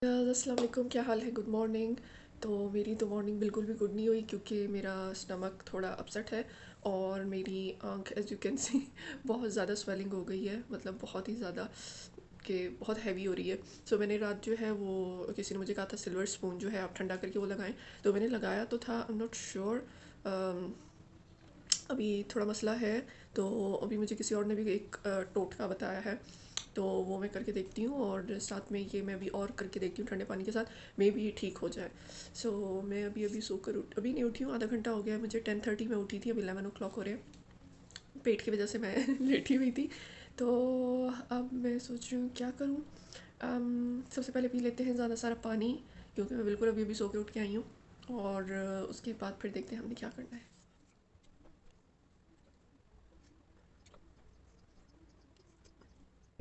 अस्सलाम वालेकुम, क्या हाल है? Good morning. तो मेरी तो मॉर्निंग बिल्कुल भी गुड नहीं हुई क्योंकि मेरा स्टमक थोड़ा अपसेट है और मेरी आंख एज यू कैन सी बहुत ज़्यादा स्वेलिंग हो गई है, मतलब बहुत ही ज़्यादा कि बहुत हैवी हो रही है। सो मैंने रात जो है वो किसी ने मुझे कहा था सिल्वर स्पून जो है आप ठंडा करके वो लगाएं, तो मैंने लगाया तो था। आई एम नॉट श्योर, अभी थोड़ा मसला है। तो अभी मुझे किसी और ने भी एक टोटका बताया है, तो वो मैं करके देखती हूँ और साथ में ये मैं अभी और करके देखती हूँ ठंडे पानी के साथ, मे बी ये ठीक हो जाए। सो मैं अभी अभी सोकर अभी नहीं उठी हूँ, आधा घंटा हो गया है मुझे। 10:30 में उठी थी, अभी 11 o'clock हो रहे हैं। पेट की वजह से मैं लेटी हुई थी। तो अब मैं सोच रही हूँ क्या करूँ। सबसे पहले पी लेते हैं ज़्यादा सारा पानी, क्योंकि मैं बिल्कुल अभी अभी सो के उठ के आई हूँ। और उसके बाद फिर देखते हैं हमने क्या करना है।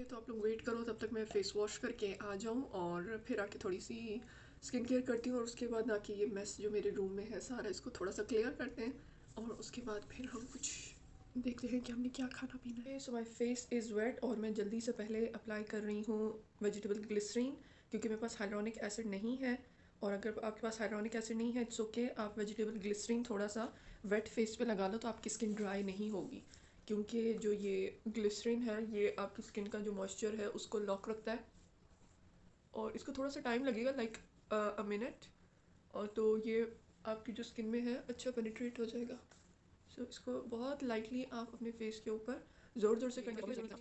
तो आप लोग वेट करो, तब तक मैं फेस वॉश करके आ जाऊँ और फिर आके थोड़ी सी स्किन केयर करती हूँ। और उसके बाद आके ये मेस जो मेरे रूम में है सारा, इसको थोड़ा सा क्लियर करते हैं और उसके बाद फिर हम कुछ देखते हैं कि हमने क्या खाना पीना है। सो माई फेस इज़ वेट और मैं जल्दी से पहले अप्लाई कर रही हूँ वेजिटेबल ग्लिसरीन, क्योंकि मेरे पास हाइलोनिक एसिड नहीं है। और अगर आपके पास हाइलोनिक एसिड नहीं है, इट्स ओके, आप वेजिटेबल ग्लिसरीन थोड़ा सा वेट फेस पे लगा लो तो आपकी स्किन ड्राई नहीं होगी। क्योंकि जो ये ग्लिसरीन है ये आपकी स्किन का जो मॉइस्चर है उसको लॉक रखता है और इसको थोड़ा सा टाइम लगेगा, लाइक अ मिनट। और तो ये आपकी जो स्किन में है अच्छा पेनिट्रेट हो जाएगा। सो इसको बहुत लाइटली आप अपने फेस के ऊपर ज़ोर ज़ोर से करने की जरूरत है।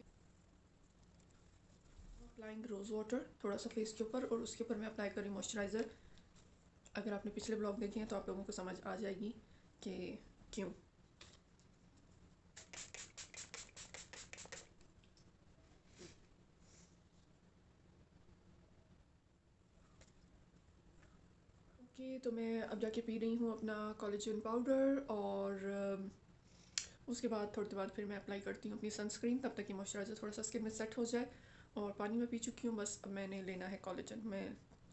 अप्लाइंग रोज़ वाटर थोड़ा सा फेस के ऊपर और उसके ऊपर मैं अप्लाई करी मॉइस्चराइज़र। अगर आपने पिछले ब्लॉग देखे हैं तो आप लोगों को समझ आ जाएगी कि क्यों। ओके, तो मैं अब जाके पी रही हूँ अपना कोलेजन पाउडर और उसके बाद थोड़ी देर बाद फिर मैं अप्लाई करती हूँ अपनी सनस्क्रीन, तब तक कि मॉइस्चराइज़र थोड़ा सा स्किन में सेट हो जाए। और पानी में पी चुकी हूँ, बस अब मैंने लेना है कोलेजन। मैं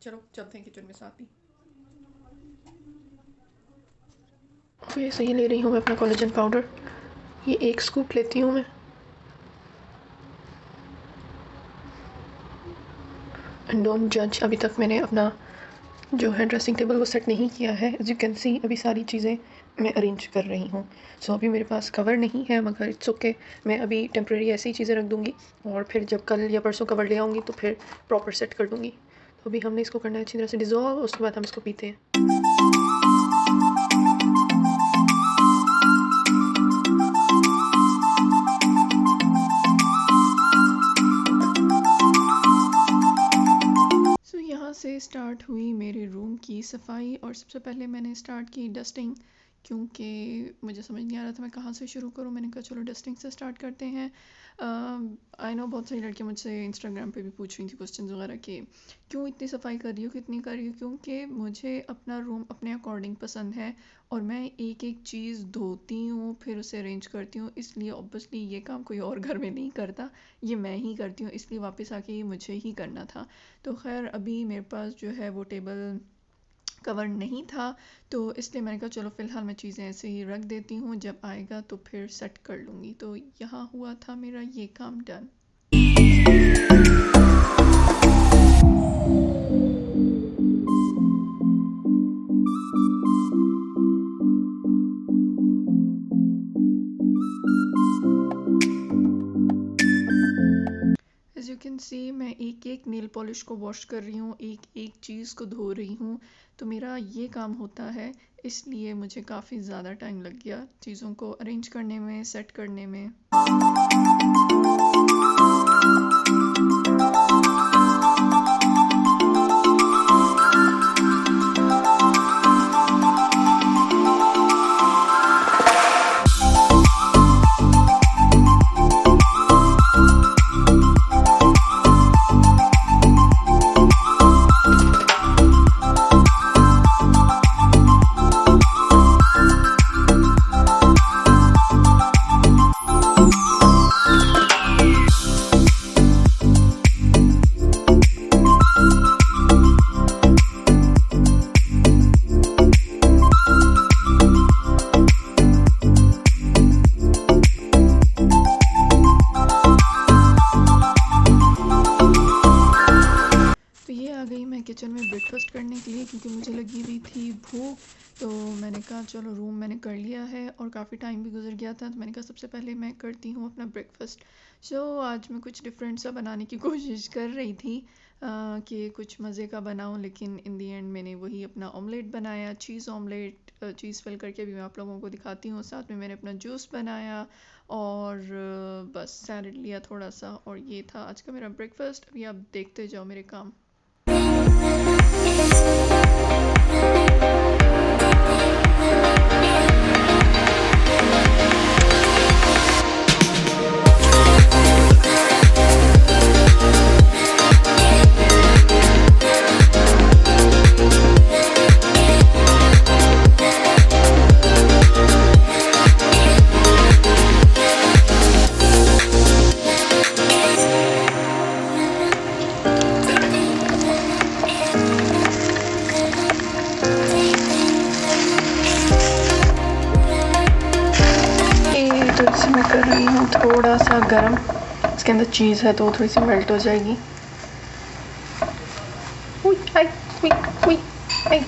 चलो चलते हैं किचन में साथ ही। ओके, सही ले रही हूँ मैं अपना कोलेजन पाउडर। ये एक स्कूप लेती हूँ मैं। एंड डोंट जज, अभी तक मैंने अपना जो है ड्रेसिंग टेबल वो सेट नहीं किया है। एज यू कैन सी अभी सारी चीज़ें मैं अरेंज कर रही हूँ। सो अभी मेरे पास कवर नहीं है, मगर इट्स ओके, मैं अभी टेम्प्रेरी ऐसी ही चीज़ें रख दूँगी और फिर जब कल या परसों कवर ले आऊँगी तो फिर प्रॉपर सेट कर दूँगी। तो अभी हमने इसको करना है अच्छी तरह से डिज़ोल्व, उसके बाद हम इसको पीते हैं। सो यहाँ से स्टार्ट हुई मेरे रूम की सफाई और सबसे पहले मैंने स्टार्ट की डस्टिंग, क्योंकि मुझे समझ नहीं आ रहा था मैं कहाँ से शुरू करूँ। मैंने कहा चलो डस्टिंग से स्टार्ट करते हैं। आई नो बहुत सारी लड़कियाँ मुझसे इंस्टाग्राम पे भी पूछ रही थी क्वेश्चंस वगैरह कि क्यों इतनी सफाई कर रही हो, कितनी कर रही हो। क्योंकि मुझे अपना रूम अपने अकॉर्डिंग पसंद है और मैं एक एक चीज़ धोती हूँ फिर उसे अरेंज करती हूँ, इसलिए ऑब्वियसली ये काम कोई और घर में नहीं करता, ये मैं ही करती हूँ, इसलिए वापस आके ये मुझे ही करना था। तो खैर अभी मेरे पास जो है वो टेबल कवर नहीं था, तो इसलिए मैंने कहा चलो फ़िलहाल मैं चीज़ें ऐसे ही रख देती हूँ, जब आएगा तो फिर सेट कर लूँगी। तो यहाँ हुआ था मेरा ये काम done. As you can see मैं एक एक नेल पॉलिश को वॉश कर रही हूँ, एक एक चीज़ को धो रही हूँ। तो मेरा ये काम होता है, इसलिए मुझे काफ़ी ज़्यादा टाइम लग गया चीज़ों को अरेंज करने में, सेट करने में। मैं किचन में ब्रेकफास्ट करने के लिए, क्योंकि मुझे लगी हुई थी भूख, तो मैंने कहा चलो रूम मैंने कर लिया है और काफ़ी टाइम भी गुजर गया था, तो मैंने कहा सबसे पहले मैं करती हूँ अपना ब्रेकफास्ट। आज मैं कुछ डिफरेंट सा बनाने की कोशिश कर रही थी कि कुछ मज़े का बनाऊँ, लेकिन इन दी एंड मैंने वही अपना ऑमलेट बनाया, चीज़ ऑमलेट। चीज़ फिल करके भी मैं आप लोगों को दिखाती हूँ। साथ में मैंने अपना जूस बनाया और बस सैलड लिया थोड़ा सा, और ये था आज का मेरा ब्रेकफास्ट। अभी आप देखते जाओ मेरे काम। तो इसे मैं कर रही हूँ थोड़ा सा गरम। इसके अंदर चीज़ है तो थोड़ी सी मेल्ट हो जाएगी। उई, आई, उई, उई, आई।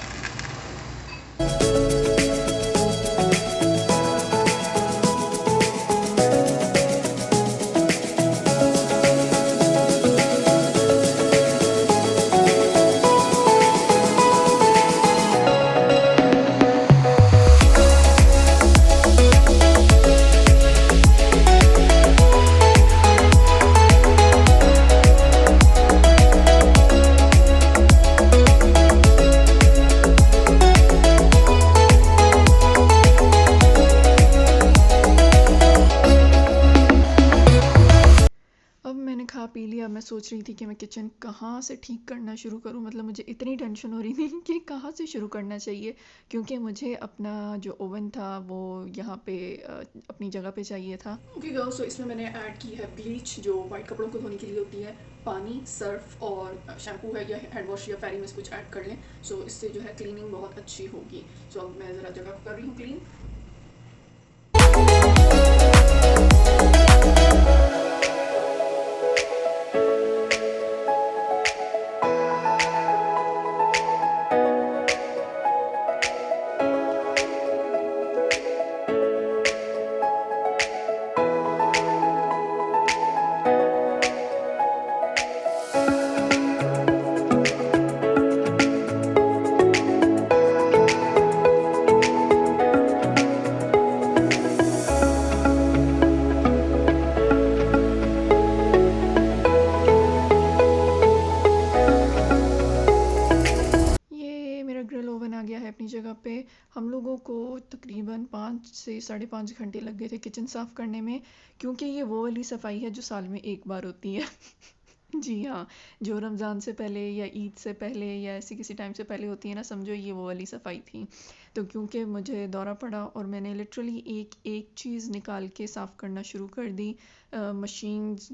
खा पी लिया। मैं सोच रही थी कि मैं किचन कहाँ से ठीक करना शुरू करूँ, मतलब मुझे इतनी टेंशन हो रही थी कि कहाँ से शुरू करना चाहिए, क्योंकि मुझे अपना जो ओवन था वो यहाँ पे अपनी जगह पे चाहिए था। ओके गर्ल्स, तो इसमें मैंने ऐड की है ब्लीच, जो वाइट कपड़ों को धोने के लिए होती है, पानी, सर्फ और शैम्पू है या हैंड वॉश या फेरी में से कुछ ऐड कर लें। इससे जो है क्लीनिंग बहुत अच्छी होगी। अब मैं ज़रा जगह को कर रही हूँ क्लीन। अपनी जगह पे। हम लोगों को तकरीबन 5 से 5.5 घंटे लग गए थे किचन साफ़ करने में, क्योंकि ये वो वाली सफाई है जो साल में एक बार होती है। जी हाँ, जो रमज़ान से पहले या ईद से पहले या ऐसी किसी टाइम से पहले होती है ना, समझो ये वो वाली सफाई थी। तो क्योंकि मुझे दौरा पड़ा और मैंने लिटरली एक एक चीज़ निकाल के साफ़ करना शुरू कर दी। मशीन्स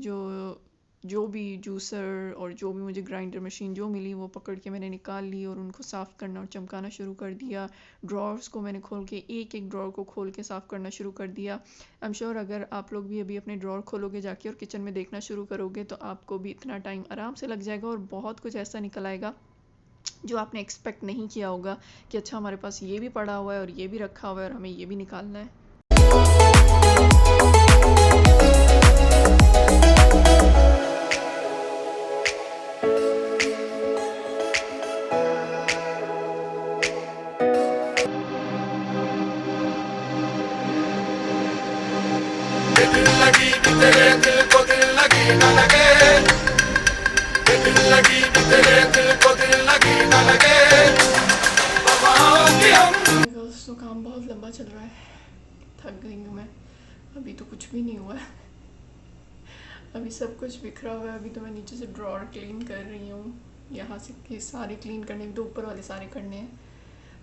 जो भी जूसर और जो भी मुझे ग्राइंडर मशीन जो मिली वो पकड़ के मैंने निकाल ली और उनको साफ़ करना और चमकाना शुरू कर दिया। ड्रॉर्स को मैंने खोल के एक एक ड्रॉर को खोल के साफ़ करना शुरू कर दिया। आई एम श्योर अगर आप लोग भी अभी अपने ड्रॉर खोलोगे जाके और किचन में देखना शुरू करोगे तो आपको भी इतना टाइम आराम से लग जाएगा और बहुत कुछ ऐसा निकल आएगा जो आपने एक्सपेक्ट नहीं किया होगा कि अच्छा हमारे पास ये भी पड़ा हुआ है और ये भी रखा हुआ है और हमें ये भी निकालना है। लगी कि तेरे दिल को दिल लगी न लगे, दिल लगी कि तेरे दिल को दिल लगी न लगे। तो काम बहुत लंबा चल रहा है, थक गई हूँ मैं। अभी तो कुछ भी नहीं हुआ है, अभी सब कुछ बिखरा हुआ है। अभी तो मैं नीचे से ड्रॉर क्लीन कर रही हूँ, यहाँ से ये सारे क्लीन करने, तो ऊपर वाले सारे करने हैं।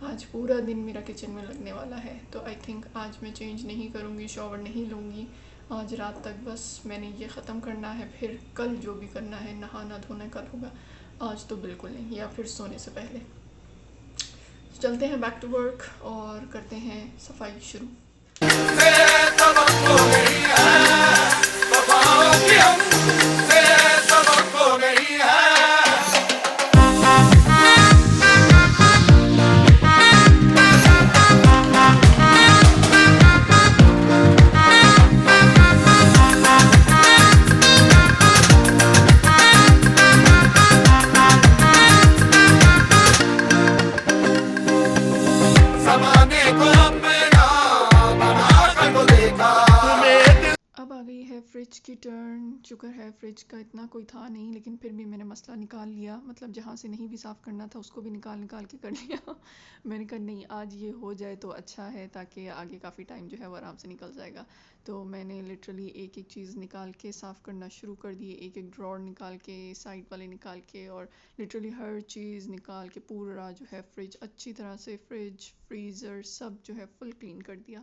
आज पूरा दिन मेरा किचन में लगने वाला है, तो आई थिंक आज मैं चेंज नहीं करूँगी, शॉवर नहीं लूँगी। आज रात तक बस मैंने ये ख़त्म करना है, फिर कल जो भी करना है, नहाना धोना कल होगा, आज तो बिल्कुल नहीं, या फिर सोने से पहले। चलते हैं बैक टू वर्क और करते हैं सफाई शुरू। सबक हो गई है। की टर्न। शुक्र है फ्रिज का इतना कोई था नहीं, लेकिन फिर भी मैंने मसला निकाल लिया, मतलब जहाँ से नहीं भी साफ़ करना था उसको भी निकाल निकाल के कर लिया। मैंने कहा नहीं, आज ये हो जाए तो अच्छा है, ताकि आगे काफ़ी टाइम जो है वो आराम से निकल जाएगा। तो मैंने लिटरली एक एक चीज़ निकाल के साफ़ करना शुरू कर दिए, एक एक ड्रॉर निकाल के, साइड वाले निकाल के, और लिटरली हर चीज़ निकाल के पूरा जो है फ्रिज अच्छी तरह से, फ्रिज फ्रीज़र सब जो है फुल क्लीन कर दिया।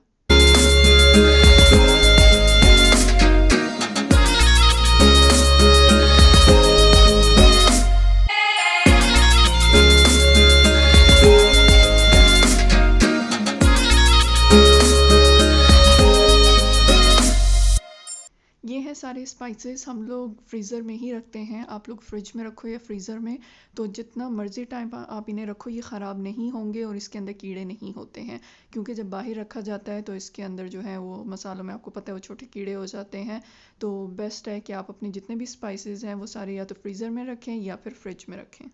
ये है सारे स्पाइसेस, हम लोग फ्रीज़र में ही रखते हैं। आप लोग फ्रिज में रखो या फ्रीज़र में, तो जितना मर्ज़ी टाइम आप इन्हें रखो ये ख़राब नहीं होंगे और इसके अंदर कीड़े नहीं होते हैं। क्योंकि जब बाहर रखा जाता है तो इसके अंदर जो है वो मसालों में, आपको पता है, वो छोटे कीड़े हो जाते हैं। तो बेस्ट है कि आप अपने जितने भी स्पाइसेस हैं वो सारे या तो फ्रीज़र में रखें या फिर फ्रिज में रखें।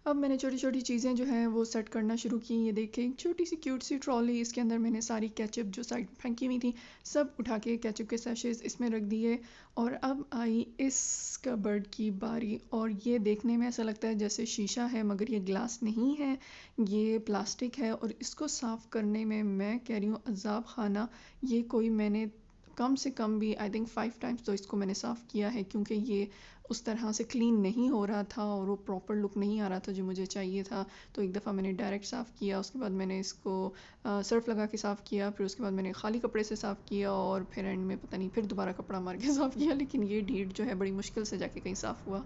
अब मैंने छोटी छोटी चीज़ें जो हैं वो सेट करना शुरू की। ये देखें, एक छोटी सी क्यूट सी ट्रॉली, इसके अंदर मैंने सारी केचप जो साइड में फेंकी हुई थी सब उठा के केचप के सैशेज़ इसमें रख दिए। और अब आई इस कबर्ड की बारी, और ये देखने में ऐसा लगता है जैसे शीशा है, मगर ये ग्लास नहीं है, ये प्लास्टिक है। और इसको साफ़ करने में मैं कह रही हूँ अज़ाब खाना। ये कोई मैंने कम से कम भी आई थिंक 5 टाइम्स तो इसको मैंने साफ़ किया है, क्योंकि ये उस तरह से क्लीन नहीं हो रहा था और वो प्रॉपर लुक नहीं आ रहा था जो मुझे चाहिए था। तो एक दफ़ा मैंने डायरेक्ट साफ़ किया, उसके बाद मैंने इसको सर्फ़ लगा के साफ़ किया, फिर उसके बाद मैंने खाली कपड़े से साफ़ किया, और फिर एंड में पता नहीं फिर दोबारा कपड़ा मार के साफ़ किया। लेकिन ये ढीठ जो है बड़ी मुश्किल से जाके कहीं साफ़ हुआ।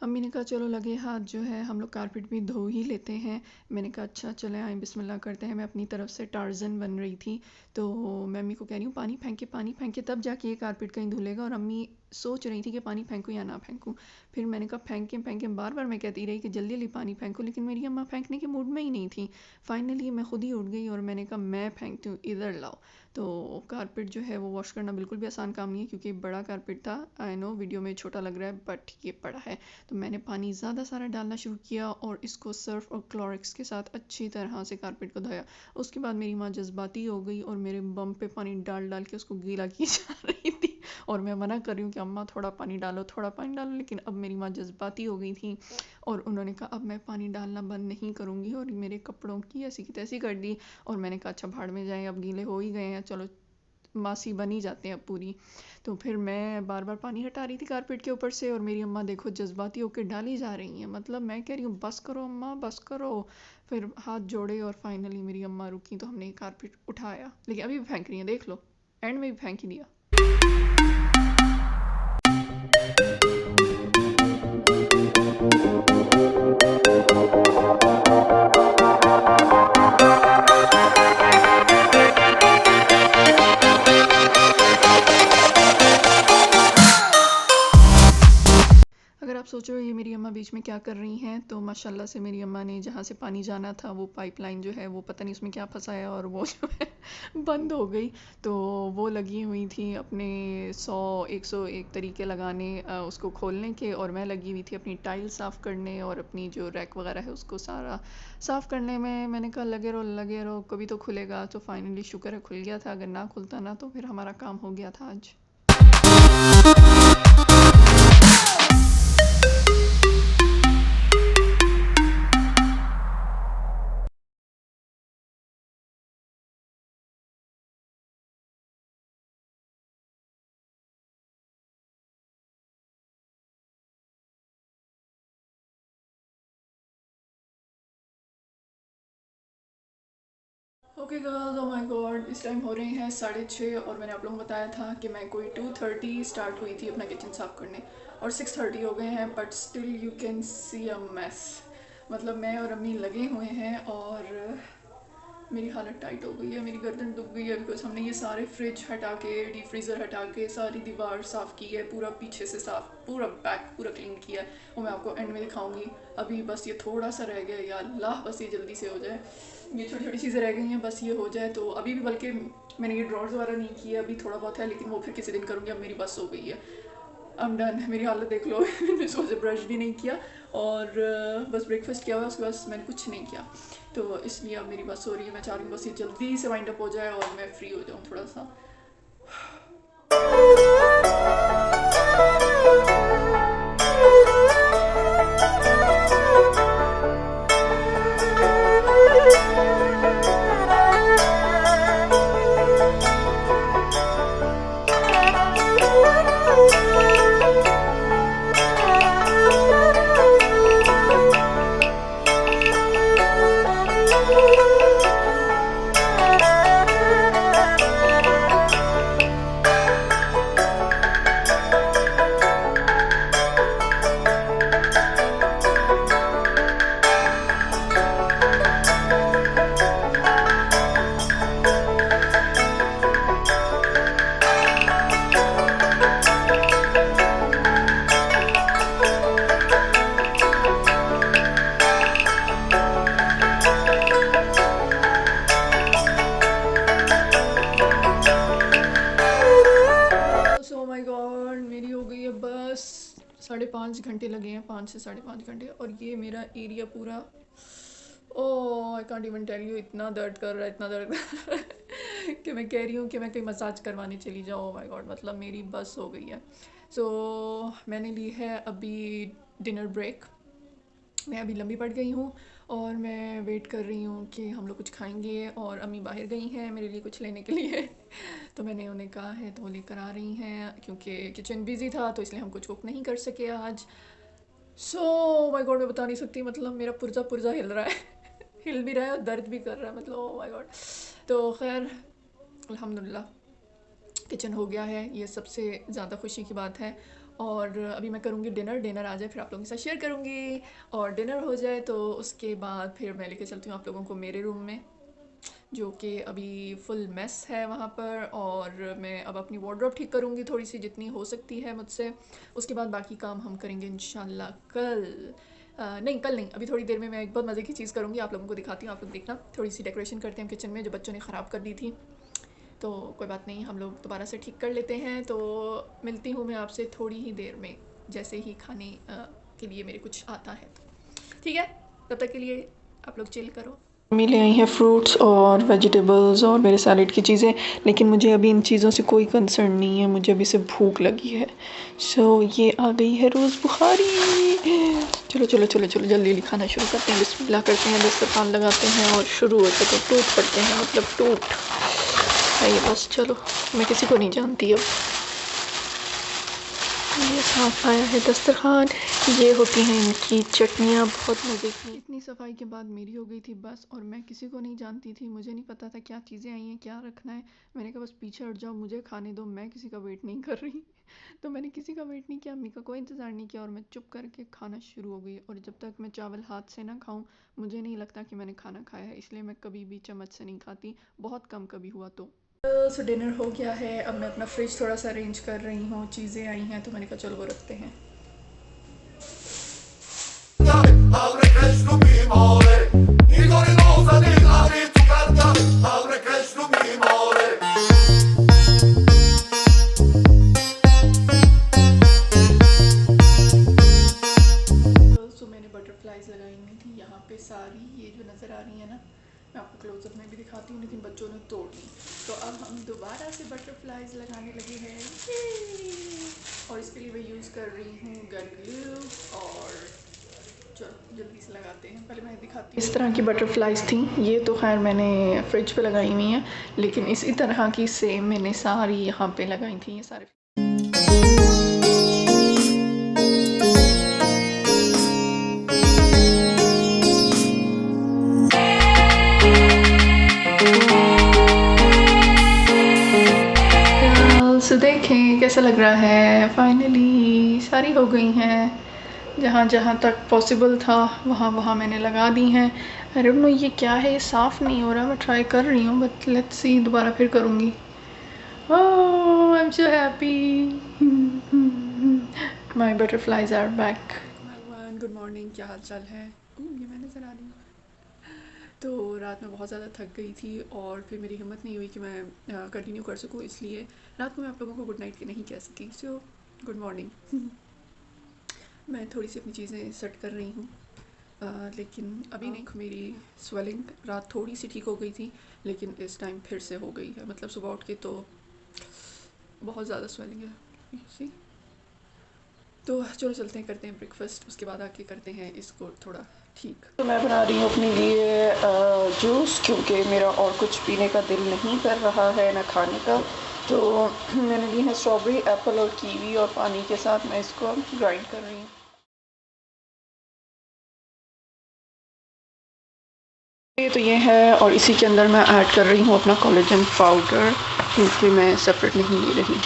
अम्मी ने कहा चलो लगे हाथ जो है हम लोग कारपेट भी धो ही लेते हैं। मैंने कहा अच्छा चले आए बिस्मिल्लाह करते हैं। मैं अपनी तरफ से टार्जन बन रही थी, तो मैं अम्मी को कह रही हूँ पानी फेंक के तब जाके ये कारपेट कहीं धुलेगा। और अम्मी सोच रही थी कि पानी फेंकूँ या ना फेंकूँ। फिर मैंने कहा फेंक के बार बार मैं कहती रही कि जल्दी जल्दी पानी फेंकूँ, लेकिन मेरी अम्मा फेंकने के मूड में ही नहीं थी। फाइनली मैं खुद ही उठ गई और मैंने कहा मैं फेंकती हूँ, इधर लाओ। तो कारपेट जो है वो वॉश करना बिल्कुल भी आसान काम नहीं है, क्योंकि बड़ा कारपेट था। आई नो वीडियो में छोटा लग रहा है, बट ये बड़ा है। तो मैंने पानी ज़्यादा सारा डालना शुरू किया और इसको सर्फ और क्लोरिक्स के साथ अच्छी तरह से कारपेट को धोया। उसके बाद मेरी माँ जज्बाती हो गई और मेरे बम पे पानी डाल डाल के उसको गीला की जा रही थी। और मैं मना कर रही हूँ कि अम्मा थोड़ा पानी डालो, थोड़ा पानी डालो, लेकिन अब मेरी माँ जज्बाती हो गई थी और उन्होंने कहा अब मैं पानी डालना बंद नहीं करूँगी, और मेरे कपड़ों की ऐसी की तैसी कर दी। और मैंने कहा अच्छा भाड़ में जाएँ, अब गीले हो ही गए हैं, चलो मासी बन ही जाते हैं अब पूरी। तो फिर मैं बार बार पानी हटा रही थी कारपेट के ऊपर से, और मेरी अम्मा देखो जज्बाती होकर डाली जा रही हैं। मतलब मैं कह रही हूँ बस करो अम्मा, बस करो। फिर हाथ जोड़े और फाइनली मेरी अम्मा रुकी तो हमने कारपेट उठाया, लेकिन अभी भी फेंक रही हैं, देख लो एंड में भी फेंक ही दिया। अगर आप सोच रहे हो ये मेरी अम्मा बीच में क्या कर रही हैं, तो माशाल्लाह से मेरी अम्मा ने जहाँ से पानी जाना था वो पाइपलाइन जो है वो पता नहीं उसमें क्या फंसाया और वो जो है बंद हो गई। तो वो लगी हुई थी अपने 100-101 तरीके लगाने उसको खोलने के, और मैं लगी हुई थी अपनी टाइल साफ़ करने और अपनी जो रैक वगैरह है उसको सारा साफ़ करने में। मैंने कहा लगे रहो कभी तो खुलेगा। तो फाइनली शुक्र है खुल गया था, अगर ना खुलता ना तो फिर हमारा काम हो गया था आज। Okay girls, oh my God, इस टाइम हो रहे हैं 6:30 और मैंने आप लोगों को बताया था कि मैं कोई 2:30 स्टार्ट हुई थी अपना किचन साफ़ करने, और 6:30 हो गए हैं, but still you can see a mess. मतलब मैं और अम्मी लगे हुए हैं और मेरी हालत टाइट हो गई है, मेरी गर्दन दुख गई है बिकॉज हमने ये सारे फ्रिज हटा के, डीप फ्रीज़र हटा के, सारी दीवार साफ़ की है, पूरा पीछे से साफ़, पूरा बैक पूरा क्लीन किया है। वो मैं आपको एंड में दिखाऊंगी। अभी बस ये थोड़ा सा रह गया, या अल्लाह बस ये जल्दी से हो जाए। ये छोटी छोटी चीज़ें रह गई हैं, बस ये हो जाए तो अभी भी, बल्कि मैंने ये ड्रॉर्स वगैरह नहीं किया, अभी थोड़ा बहुत है, लेकिन वो फिर किसी दिन करूँगी। अब मेरी बस हो गई है, आई एम डन। मेरी हालत देख लो मैंने सुबह से ब्रश भी नहीं किया और बस ब्रेकफास्ट किया हुआ, उसके बाद मैंने कुछ नहीं किया। तो इसलिए अब मेरी बस हो रही है। मैं चाह रही हूँ बस ये जल्दी से वाइंड अप हो जाए और मैं फ्री हो जाऊँ थोड़ा सा। मेरी हो गई है बस 5.5 घंटे लगे हैं, 5 से 5.5 घंटे। और ये मेरा एरिया पूरा, oh I can't even tell you, इतना दर्द कर रहा है, इतना दर्द कर रहा है कि मैं कह रही हूँ कि मैं कहीं मसाज करवाने चली जाऊँ। ओह माय गॉड, मतलब मेरी बस हो गई है। सो मैंने ली है अभी डिनर ब्रेक। मैं अभी लंबी पड़ गई हूँ और मैं वेट कर रही हूँ कि हम लोग कुछ खाएंगे, और अम्मी बाहर गई हैं मेरे लिए कुछ लेने के लिए तो मैंने उन्हें कहा है तो वो लेकर आ रही हैं, क्योंकि किचन बिज़ी था तो इसलिए हम कुछ कुक नहीं कर सके आज। सो माय गॉड, मैं बता नहीं सकती, मतलब मेरा पुर्जा पुर्जा हिल रहा है हिल भी रहा है और दर्द भी कर रहा है, मतलब ओह माय गॉड। तो खैर अल्हम्दुलिल्लाह किचन हो गया है, ये सबसे ज़्यादा खुशी की बात है। और अभी मैं करूँगी डिनर आ जाए फिर आप लोगों के साथ शेयर करूँगी, और डिनर हो जाए तो उसके बाद फिर मैं लेके चलती हूँ आप लोगों को मेरे रूम में, जो कि अभी फुल मेस है वहाँ पर। और मैं अब अपनी वार्डरोब ठीक करूँगी थोड़ी सी, जितनी हो सकती है मुझसे। उसके बाद बाकी काम हम करेंगे इंशाल्लाह कल। नहीं कल नहीं, अभी थोड़ी देर में मैं एक बहुत मज़े की चीज़ करूँगी, आप लोगों को दिखाती हूँ, आप लोग देखना। थोड़ी सी डेकोरेशन करते हैं किचन में, जो बच्चों ने ख़राब कर दी थी, तो कोई बात नहीं, हम लोग दोबारा से ठीक कर लेते हैं। तो मिलती हूँ मैं आपसे थोड़ी ही देर में, जैसे ही खाने के लिए मेरे कुछ आता है तो ठीक है। तब तक के लिए आप लोग चिल करो। मम्मी ले आई हैं फ्रूट्स और वेजिटेबल्स और मेरे सैलेड की चीज़ें, लेकिन मुझे अभी इन चीज़ों से कोई कंसर्न नहीं है, मुझे अभी से भूख लगी है। सो ये आ गई है रोज़ बुखारी। चलो चलो चलो चलो जल्दी जल्दी खाना शुरू करते हैं, बिस्मिल्लाह करते हैं, दस्तरखान लगाते हैं और शुरू होते तो टूट पड़ते हैं, मतलब टूट है बस। चलो मैं किसी को नहीं जानती अब। ये साफ आया है दस्तरखान, ये होती हैं इनकी चटनियाँ, बहुत मज़े की। इतनी सफाई के बाद मेरी हो गई थी बस, और मैं किसी को नहीं जानती थी, मुझे नहीं पता था क्या चीज़ें आई हैं, क्या रखना है। मैंने कहा बस पीछे हट जाओ, मुझे खाने दो, मैं किसी का वेट नहीं कर रही तो मैंने किसी का वेट नहीं किया, अम्मी का कोई इंतज़ार नहीं किया, और मैं चुप करके खाना शुरू हो गई। और जब तक मैं चावल हाथ से ना खाऊं, मुझे नहीं लगता कि मैंने खाना खाया है, इसलिए मैं कभी भी चम्मच से नहीं खाती, बहुत कम कभी हुआ तो। सो डिनर हो गया है, अब मैं अपना फ्रिज थोड़ा सा अरेंज कर रही हूँ, चीज़ें आई हैं तो मैंने कहा चलो वो रखते हैं। Abre crești lumimole, Igor Inoza din Ari tu canta, abre crești lumimole. सो मैंने बटरफ्लाइज लगाई हुई थी यहाँ पे सारी, ये जो नज़र आ रही है ना, मैं आपको क्लोजअप में भी दिखाती हूँ, लेकिन बच्चों ने तोड़ दी। तो अब हम दोबारा से बटरफ्लाइज लगाने लगे हैं, और इसके लिए मैं यूज़ कर रही हूँ गन ग्लू। और चलो जल्दी से लगाते हैं, पहले मैं दिखाती हूँ। इस तरह की बटरफ्लाइज थी, ये तो खैर मैंने फ्रिज पे लगाई हुई हैं, लेकिन इसी तरह की सेम मैंने सारी यहाँ पे लगाई थी, ये सारे। तो देखें कैसा लग रहा है, फाइनली सारी हो गई हैं। जहाँ जहाँ तक पॉसिबल था वहाँ वहाँ मैंने लगा दी हैं। आई डोंट नो ये क्या है, ये साफ़ नहीं हो रहा। मैं ट्राई कर रही हूँ बट लेट्स सी, दोबारा फिर करूँगी। Oh I am so happy, my butterflies are back. Good morning, क्या हाल चाल है? ये मैं नज़र आ रही हूँ। तो रात में बहुत ज़्यादा थक गई थी और फिर मेरी हिम्मत नहीं हुई कि मैं कंटिन्यू कर सकूँ, इसलिए रात को मैं आप लोगों को गुड नाइट नहीं कह सकी। So good morning. मैं थोड़ी सी अपनी चीज़ें सेट कर रही हूँ, लेकिन अभी नहीं। मेरी स्वेलिंग रात थोड़ी सी ठीक हो गई थी, लेकिन इस टाइम फिर से हो गई है। मतलब सुबह उठ के तो बहुत ज़्यादा स्वेलिंग है। सी, तो चलो चलते हैं, करते हैं ब्रेकफास्ट, उसके बाद आके करते हैं इसको थोड़ा ठीक। तो मैं बना रही हूँ अपने लिए जूस, क्योंकि मेरा और कुछ पीने का दिल नहीं कर रहा है ना खाने का। तो मैंने ली है स्ट्रॉबेरी, एप्पल और कीवी, और पानी के साथ मैं इसको ग्राइंड कर रही हूँ। तो ये है, और इसी के अंदर मैं ऐड कर रही हूँ अपना कोलेजन पाउडर, क्योंकि मैं सेपरेट नहीं ले रही।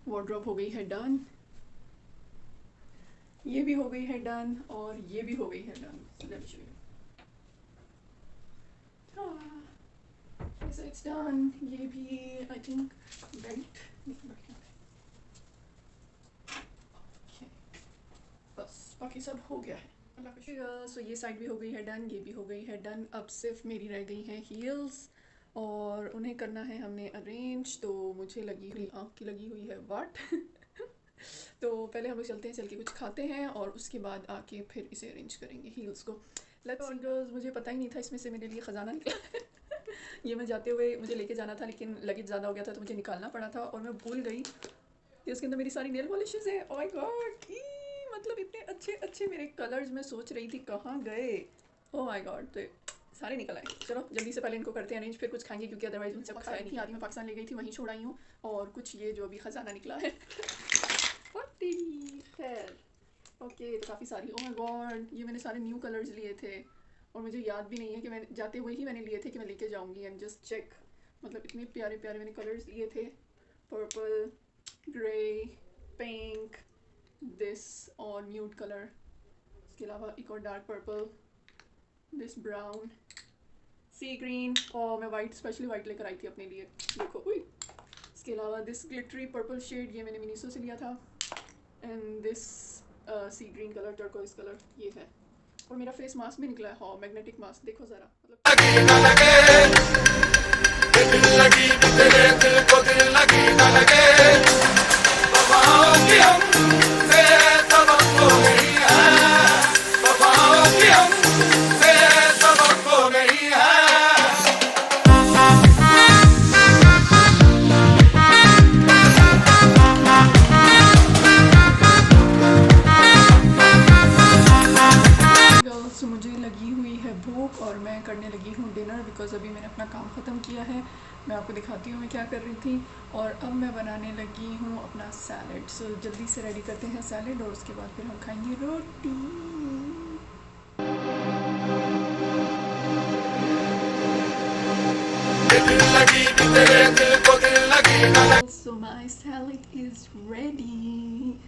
वार्डरोब हो गई है डन, ये भी हो गई है डन, और ये भी हो गई है done. Let me show you. It's done. ये भी आई थिंक बेल्ट okay, बस बाकी सब हो गया है। सो ये साइड भी हो गई है डन, ये भी हो गई है डन। अब सिर्फ मेरी रह गई हैं हील्स, और उन्हें करना है हमने अरेंज। तो मुझे लगी हुई आँख की लगी हुई है वाट तो पहले हम लोग चलते हैं, चल के कुछ खाते हैं और उसके बाद आके फिर इसे अरेंज करेंगे हील्स को। लेट्स सी गर्ल्स, मुझे पता ही नहीं था इसमें से मेरे लिए ख़जाना निकला ये मैं जाते हुए मुझे लेके जाना था, लेकिन लगेज ज़्यादा हो गया था तो मुझे निकालना पड़ा था और मैं भूल गई कि उसके अंदर मेरी सारी नेल पॉलिशेस हैं। ओह माय गॉड, मतलब इतने अच्छे अच्छे मेरे कलर्स मैं सोच रही थी कहाँ गए। ओह माय गॉड, तो सारे निकल आए। चलो जल्दी से पहले इनको करते हैं अरेंज, फिर कुछ खाएंगे क्योंकि अदरवाइज मुझसे खाया नहीं। आदि मैं पाकिस्तान ले गई थी, वहीं छोड़ आई हूँ, और कुछ ये जो अभी ख़जाना निकला है खैर ओके, तो काफ़ी सारी। ओह माय गॉड, ये मैंने सारे न्यू कलर्स लिए थे और मुझे याद भी नहीं है कि मैं जाते हुए ही मैंने लिए थे कि मैं लेके जाऊंगी। एंड जस्ट चेक, मतलब इतने प्यारे प्यारे मैंने कलर्स लिए थे, पर्पल, ग्रे, पिंक, दिस और न्यूड कलर, इसके अलावा एक और dark purple, this brown, sea green, और मैं वाइट, स्पेशली वाइट लेकर आई थी अपने लिए, देखो। उई, इसके अलावा दिस ग्लिटरी पर्पल शेड, ये मैंने मिनीसो से लिया था। And this sea green colour, turquoise colour, ये है। और मेरा फेस मास्क भी निकला है, हाँ मैग्नेटिक मास्क, देखो ज़रा, मतलब लगी न लगे, ये दिल लगी कि तेरे दिल को दिल लगी न लगे, वफाओं की हमसे सबक खो गई है, वफाओं की हमसे सबक खो गई है। गर्ल्स, मुझे लगी हुई है भूख और मैं करने लगी हूँ डिनर, बिकॉज अभी मैंने अपना काम ख़त्म किया है। मैं आपको दिखाती हूँ मैं क्या कर रही थी। और अब मैं बनाने लगी हूँ अपना सैलड। सो जल्दी से रेडी करते हैं सैलड और उसके बाद फिर हम खाएंगे रोटी। ये दिल लगी कि तेरे दिल को दिल लगी न लगे। सो माई सैलड इज़ रेडी।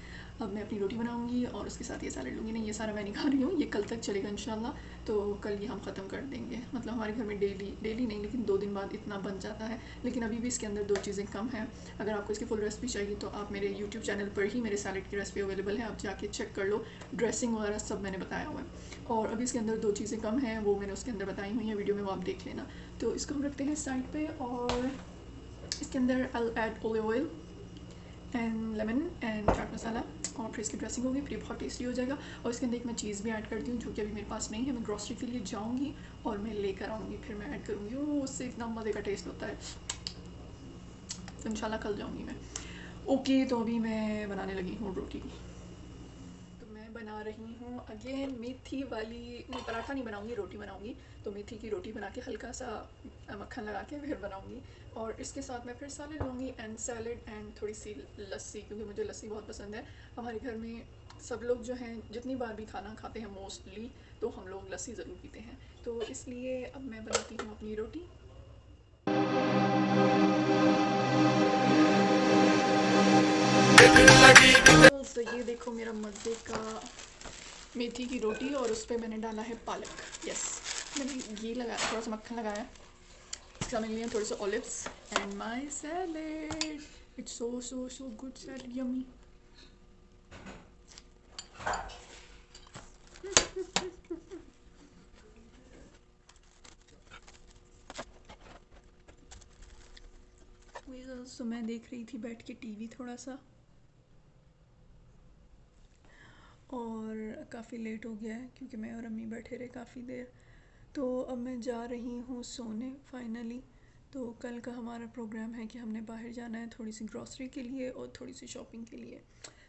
अब मैं अपनी रोटी बनाऊंगी और उसके साथ ये सैलड लूँगी। नहीं, ये सारा मैं नहीं खा रही हूँ, ये कल तक चलेगा इंशाल्लाह। तो कल ये हम ख़त्म कर देंगे। मतलब हमारे घर में डेली नहीं, लेकिन 2 दिन बाद इतना बन जाता है। लेकिन अभी भी इसके अंदर 2 चीज़ें कम हैं। अगर आपको इसकी फुल रेसिपी चाहिए तो आप मेरे यूट्यूब चैनल पर ही मेरे सैलड की रेसिपी अवेलेबल है, आप जाके चेक कर लो। ड्रेसिंग वगैरह सब मैंने बताया हुआ है। और अभी इसके अंदर 2 चीज़ें कम हैं, वो मैंने उसके अंदर बताई हुई हैं वीडियो में, वो आप देख लेना। तो इसको हम रखते हैं साइड पर। और इसके अंदर I add olive oil and lemon and chaat masala, और फिर इसकी ड्रेसिंग होगी, फिर बहुत टेस्टी हो जाएगा। और इसके अंदर एक मैं चीज़ भी ऐड करती हूँ जो कि अभी मेरे पास नहीं है। मैं ग्रॉसरी के लिए जाऊँगी और मैं लेकर आऊँगी, फिर मैं ऐड करूँगी। वो उससे इतना मज़े का टेस्ट होता है। तो इंशाल्लाह कल जाऊँगी मैं। ओके, तो अभी मैं बनाने लगी हूँ रोटी। तो मैं बना रही हूँ अगेन मेथी वाली, नहीं पराठा नहीं बनाऊँगी, रोटी बनाऊँगी। तो मेथी की रोटी बना के हल्का सा मक्खन लगा के फिर बनाऊँगी। और इसके साथ मैं फिर सैलड लूँगी, एंड सैलड एंड थोड़ी सी लस्सी, क्योंकि मुझे लस्सी बहुत पसंद है। हमारे घर में सब लोग जो हैं, जितनी बार भी खाना खाते हैं मोस्टली, तो हम लोग लस्सी ज़रूर पीते हैं। तो इसलिए अब मैं बनाती हूँ अपनी रोटी। ये दिल लगी कि तो ये देखो मेरा मज़े का मेथी की रोटी, और उस पर मैंने डाला है पालक। यस, मैंने घी लगाया, थोड़ा सा मक्खन लगाया, इसका मैंने लिया थोड़े से olives, and my salad, it's so so so good salad, yummy. तो मैं देख रही थी बैठ के टीवी थोड़ा सा, और काफ़ी लेट हो गया है क्योंकि मैं और अम्मी बैठे रहे काफ़ी देर। तो अब मैं जा रही हूँ सोने फाइनली। तो कल का हमारा प्रोग्राम है कि हमने बाहर जाना है थोड़ी सी ग्रॉसरी के लिए और थोड़ी सी शॉपिंग के लिए।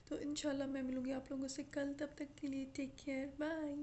तो इंशाल्लाह मैं मिलूँगी आप लोगों से कल, तब तक के लिए टेक केयर, बाय।